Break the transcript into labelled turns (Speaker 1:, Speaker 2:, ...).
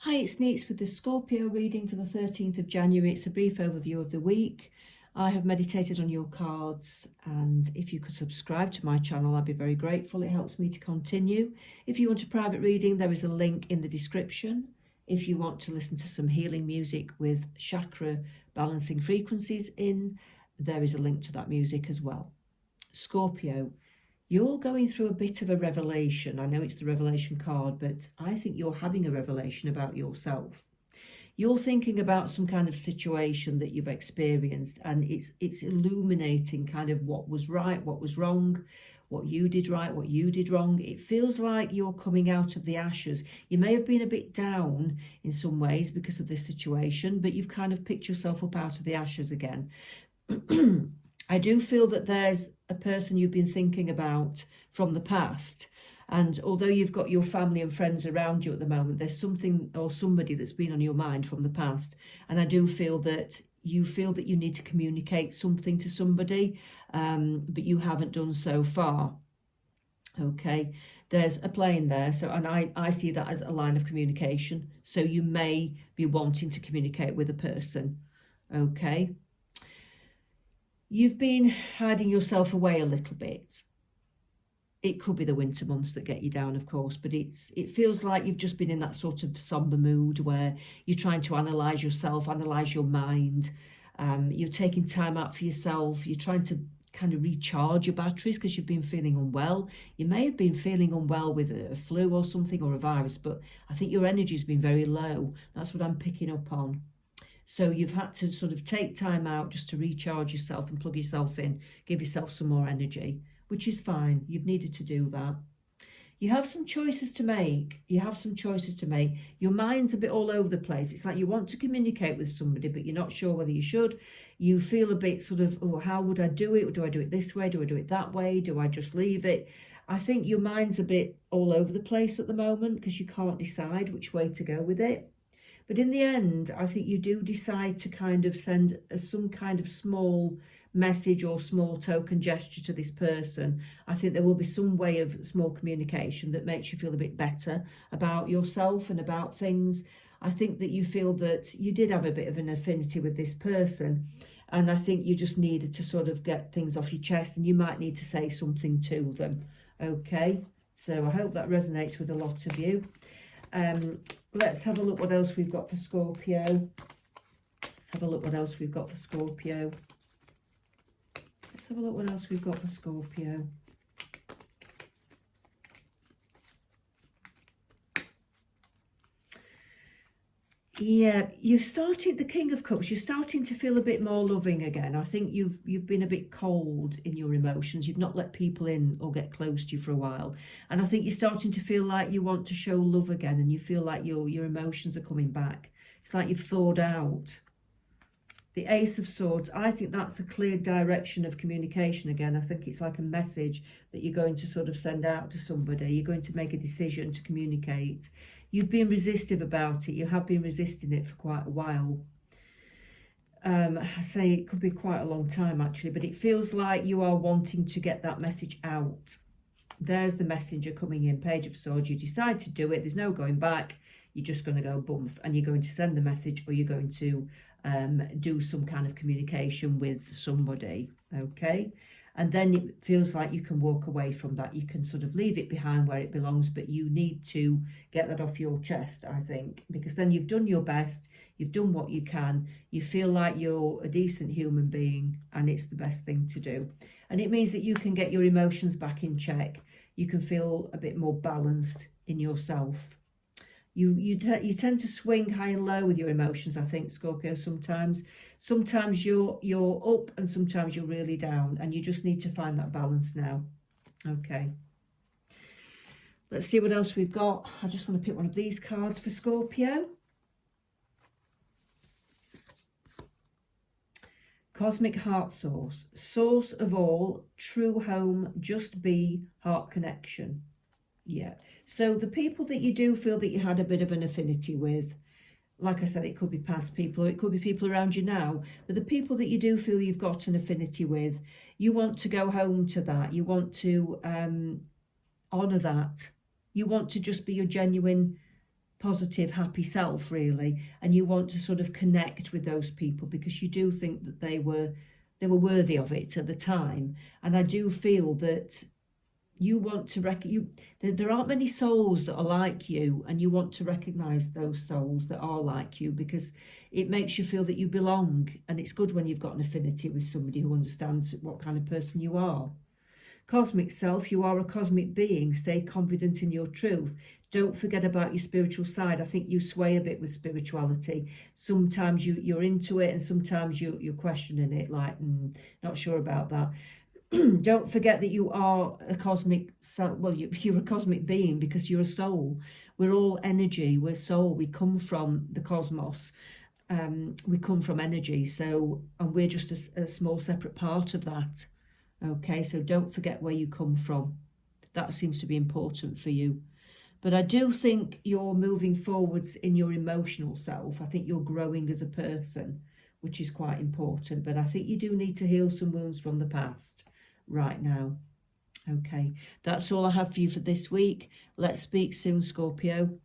Speaker 1: Hi, it's Neets with the Scorpio reading for the 13th of January. It's a brief overview of the week. I have meditated on your cards, and if you could subscribe to my channel, I'd be very grateful. It helps me to continue. If you want a private reading, there is a link in the description. If you want to listen to some healing music with chakra balancing frequencies in, there is a link to that music as well. Scorpio, you're going through a bit of a revelation. I know it's the revelation card, but I think you're having a revelation about yourself. You're thinking about some kind of situation that you've experienced, and it's illuminating kind of what was right, what was wrong, what you did right, what you did wrong. It feels like you're coming out of the ashes. You may have been a bit down in some ways because of this situation, but you've kind of picked yourself up out of the ashes again. I do feel that there's a person you've been thinking about from the past. And although you've got your family and friends around you at the moment, there's something or somebody that's been on your mind from the past. And I do feel that you need to communicate something to somebody, but you haven't done so far. Okay, there's a plane there. So, and I see that as a line of communication. So you may be wanting to communicate with a person. Okay. You've been hiding yourself away a little bit. It could be the winter months that get you down, of course, but it feels like you've just been in that sort of somber mood where you're trying to analyse yourself, analyse your mind. You're taking time out for yourself. You're trying to kind of recharge your batteries because you've been feeling unwell. You may have been feeling unwell with a flu or something, or a virus, but I think your energy's been very low. That's what I'm picking up on. So you've had to sort of take time out just to recharge yourself and plug yourself in, give yourself some more energy, which is fine. You've needed to do that. You have some choices to make. Your mind's a bit all over the place. It's like you want to communicate with somebody, but you're not sure whether you should. You feel a bit sort of, oh, how would I do it? Do I do it this way? Do I do it that way? Do I just leave it? I think your mind's a bit all over the place at the moment because you can't decide which way to go with it. But in the end, I think you do decide to kind of send some kind of small message or small token gesture to this person. I think there will be some way of small communication that makes you feel a bit better about yourself and about things. I think that you feel that you did have a bit of an affinity with this person, and I think you just needed to sort of get things off your chest, and you might need to say something to them. Okay, so I hope that resonates with a lot of you. Let's have a look what else we've got for Scorpio. Let's have a look what else we've got for Scorpio. Let's have a look what else we've got for Scorpio. Yeah, you've started the King of Cups. You're starting to feel a bit more loving again. I think you've been a bit cold in your emotions. You've not let people in or get close to you for a while. And I think you're starting to feel like you want to show love again, and you feel like your emotions are coming back. It's like you've thawed out. The Ace of Swords, I think that's a clear direction of communication again. I think it's like a message that you're going to sort of send out to somebody. You're going to make a decision to communicate. You've been resistive about it. You have been resisting it for quite a while. I say it could be quite a long time actually, but it feels like you are wanting to get that message out. There's the messenger coming in, Page of Swords. You decide to do it. There's no going back. You're just going to go bump, and you're going to send the message, or you're going to do some kind of communication with somebody. Okay. And then it feels like you can walk away from that. You can sort of leave it behind where it belongs, but you need to get that off your chest, I think, because then you've done your best. You've done what you can. You feel like you're a decent human being, and it's the best thing to do. And it means that you can get your emotions back in check. You can feel a bit more balanced in yourself. You tend to swing high and low with your emotions, I think, Scorpio, sometimes. Sometimes you're up and sometimes you're really down, and you just need to find that balance now. Okay. Let's see what else we've got. I just want to pick one of these cards for Scorpio. Cosmic Heart Source. Source of all, true home, just be, heart connection. Yeah. So the people that you do feel that you had a bit of an affinity with, like I said, it could be past people, or it could be people around you now, but the people that you do feel you've got an affinity with, you want to go home to that. You want to honour that. You want to just be your genuine positive, happy self, really, and you want to sort of connect with those people because you do think that they were worthy of it at the time. And I do feel that you want to there aren't many souls that are like you, and you want to recognize those souls that are like you because it makes you feel that you belong, and it's good when you've got an affinity with somebody who understands what kind of person you are. Cosmic self, you are a cosmic being. Stay confident in your truth. Don't forget about your spiritual side. I think you sway a bit with spirituality. Sometimes you're into it, and sometimes you're questioning it, like, not sure about that. Don't forget that you are a cosmic self. Well, you're a cosmic being because you're a soul. We're all energy. We're soul. We come from the cosmos. We come from energy. So, and we're just a small separate part of that. Okay, so don't forget where you come from. That seems to be important for you. But I do think you're moving forwards in your emotional self. I think you're growing as a person, which is quite important. But I think you do need to heal some wounds from the past right now. Okay, that's all I have for you for this week. Let's speak soon, Scorpio.